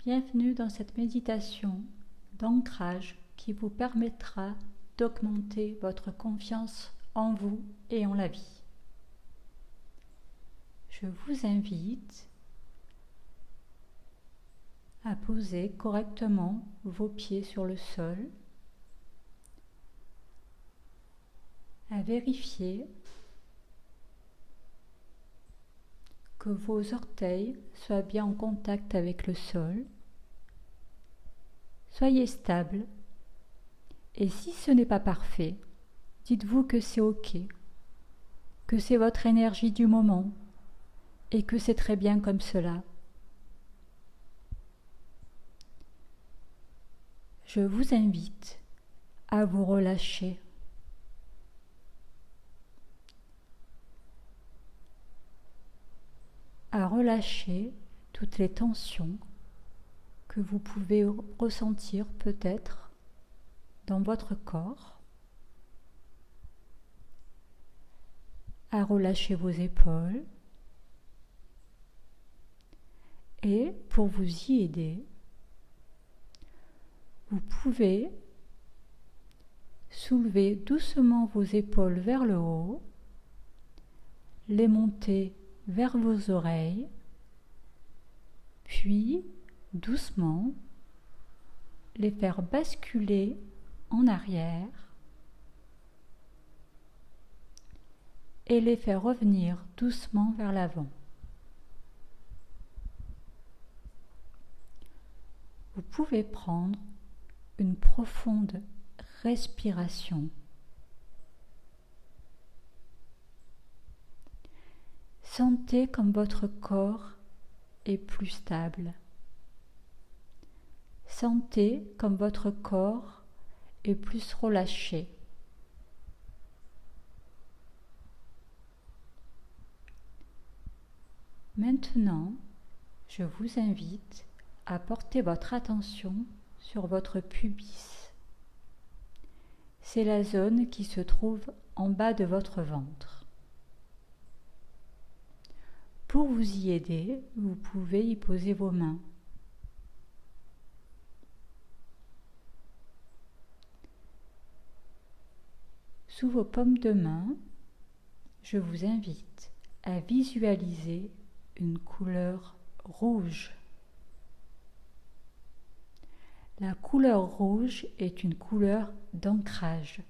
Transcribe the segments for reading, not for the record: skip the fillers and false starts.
Bienvenue dans cette méditation d'ancrage qui vous permettra d'augmenter votre confiance en vous et en la vie. Je vous invite à poser correctement vos pieds sur le sol, à vérifier que vos orteils soient bien en contact avec le sol. Soyez stable et si ce n'est pas parfait, dites-vous que c'est OK, que c'est votre énergie du moment et que c'est très bien comme cela. Je vous invite à vous relâcher. À relâcher toutes les tensions que vous pouvez ressentir peut-être dans votre corps, à relâcher vos épaules et pour vous y aider, vous pouvez soulever doucement vos épaules vers le haut, les monter vers vos oreilles, puis doucement les faire basculer en arrière et les faire revenir doucement vers l'avant. Vous pouvez prendre une profonde respiration. Sentez comme votre corps est plus stable. Sentez comme votre corps est plus relâché. Maintenant, je vous invite à porter votre attention sur votre pubis. C'est la zone qui se trouve en bas de votre ventre. Pour vous y aider, vous pouvez y poser vos mains. Sous vos paumes de main, je vous invite à visualiser une couleur rouge. La couleur rouge est une couleur d'ancrage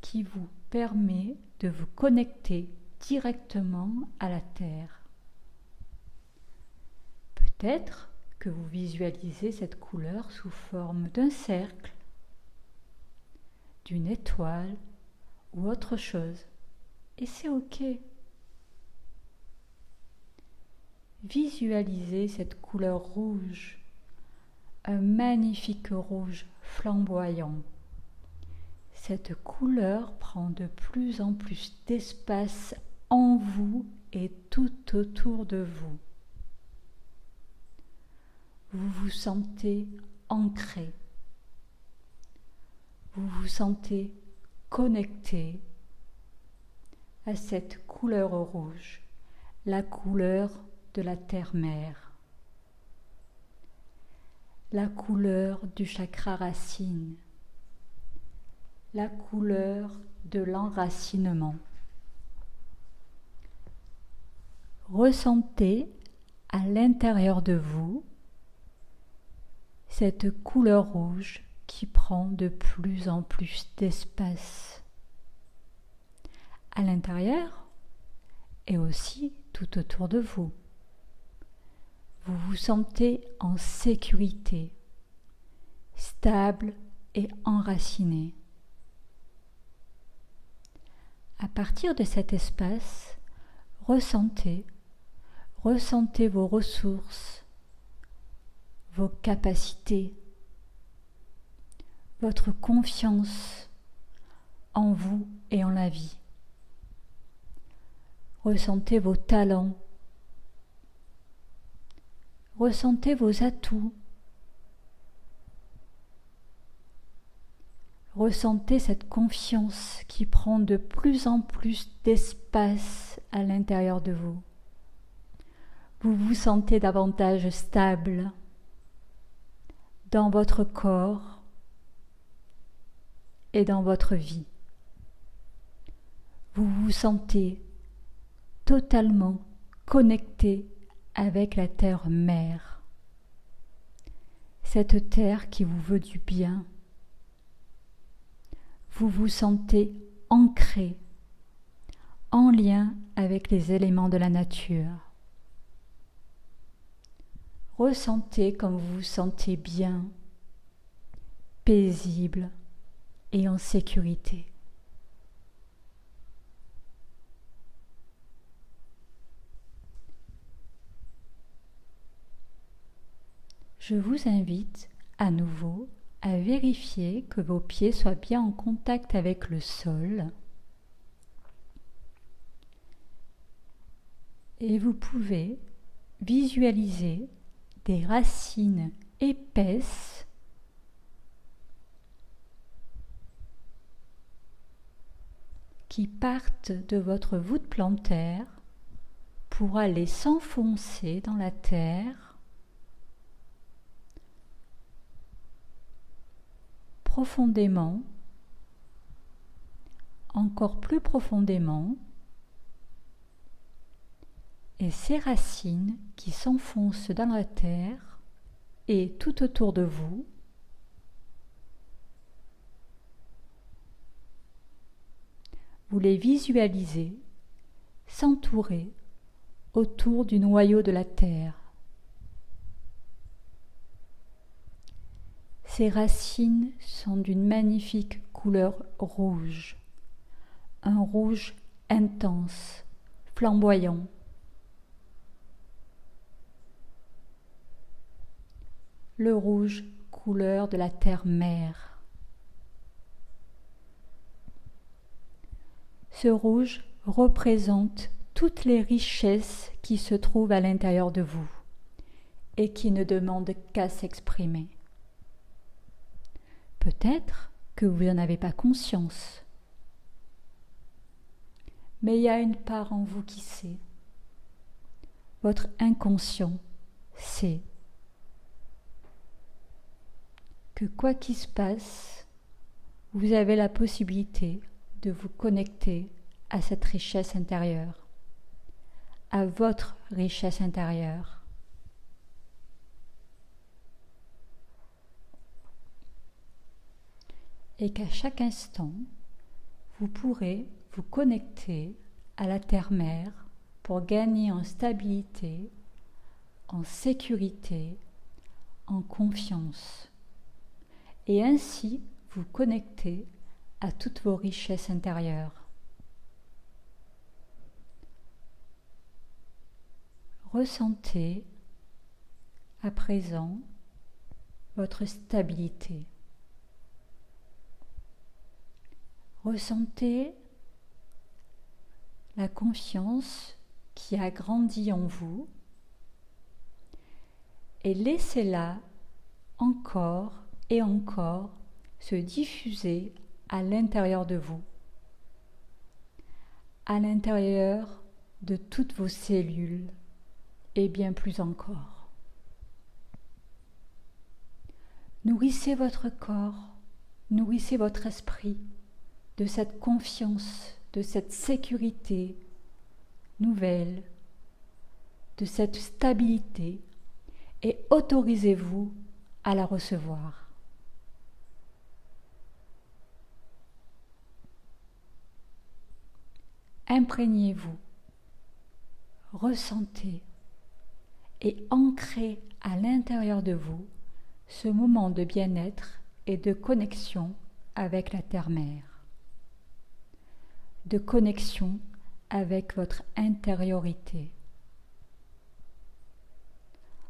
qui vous permet de vous connecter directement à la terre. Peut-être que vous visualisez cette couleur sous forme d'un cercle, d'une étoile ou autre chose. Et c'est OK. Visualisez cette couleur rouge, un magnifique rouge flamboyant. Cette couleur prend de plus en plus d'espace en vous et tout autour de vous. Vous vous sentez ancré. Vous vous sentez connecté à cette couleur rouge, la couleur de la terre-mère, la couleur du chakra racine, la couleur de l'enracinement. Ressentez à l'intérieur de vous cette couleur rouge qui prend de plus en plus d'espace à l'intérieur et aussi tout autour de vous. Vous vous sentez en sécurité, stable et enraciné. À partir de cet espace, ressentez vos ressources, vos capacités, votre confiance en vous et en la vie. Ressentez vos talents, ressentez vos atouts, ressentez cette confiance qui prend de plus en plus d'espace à l'intérieur de vous. Vous vous sentez davantage stable, dans votre corps et dans votre vie. Vous vous sentez totalement connecté avec la terre-mère, cette terre qui vous veut du bien. Vous vous sentez ancré, en lien avec les éléments de la nature. Ressentez comme vous vous sentez bien, paisible et en sécurité. Je vous invite à nouveau à vérifier que vos pieds soient bien en contact avec le sol. Et vous pouvez visualiser des racines épaisses qui partent de votre voûte plantaire pour aller s'enfoncer dans la terre profondément, encore plus profondément, et ces racines qui s'enfoncent dans la terre et tout autour de vous vous les visualisez s'entourer autour du noyau de la terre. Ces racines sont d'une magnifique couleur rouge, un rouge intense, flamboyant. Le rouge, couleur de la terre-mère. Ce rouge représente toutes les richesses qui se trouvent à l'intérieur de vous et qui ne demandent qu'à s'exprimer. Peut-être que vous n'en avez pas conscience, mais il y a une part en vous qui sait. Votre inconscient sait que quoi qu'il se passe, vous avez la possibilité de vous connecter à cette richesse intérieure, à votre richesse intérieure. Et qu'à chaque instant, vous pourrez vous connecter à la terre-mère pour gagner en stabilité, en sécurité, en confiance. Et ainsi vous connecter à toutes vos richesses intérieures. Ressentez à présent votre stabilité. Ressentez la confiance qui a grandi en vous et laissez-la encore et encore se diffuser à l'intérieur de vous, à l'intérieur de toutes vos cellules et bien plus encore. Nourrissez votre corps, nourrissez votre esprit de cette confiance, de cette sécurité nouvelle, de cette stabilité et autorisez-vous à la recevoir. Imprégnez-vous, ressentez et ancrez à l'intérieur de vous ce moment de bien-être et de connexion avec la terre-mère, de connexion avec votre intériorité,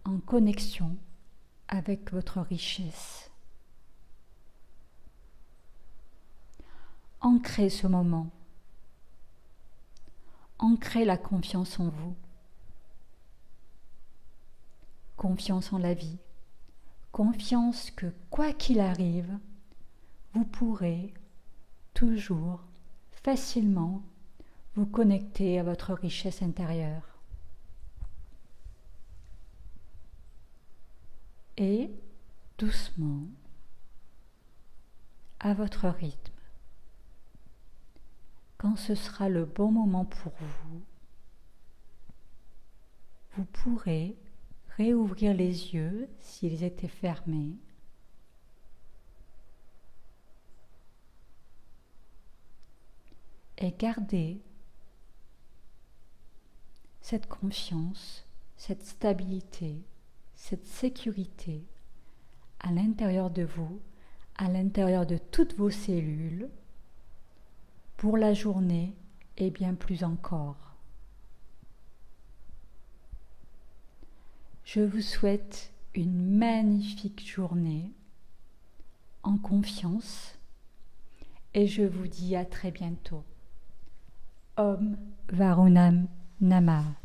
en connexion avec votre richesse. Ancrez ce moment. Ancrez la confiance en vous, confiance en la vie, confiance que quoi qu'il arrive, vous pourrez toujours facilement vous connecter à votre richesse intérieure. Et doucement, à votre rythme. Quand ce sera le bon moment pour vous, vous pourrez réouvrir les yeux s'ils étaient fermés et garder cette confiance, cette stabilité, cette sécurité à l'intérieur de vous, à l'intérieur de toutes vos cellules, pour la journée et bien plus encore. Je vous souhaite une magnifique journée en confiance et je vous dis à très bientôt. Om Varunam Namah.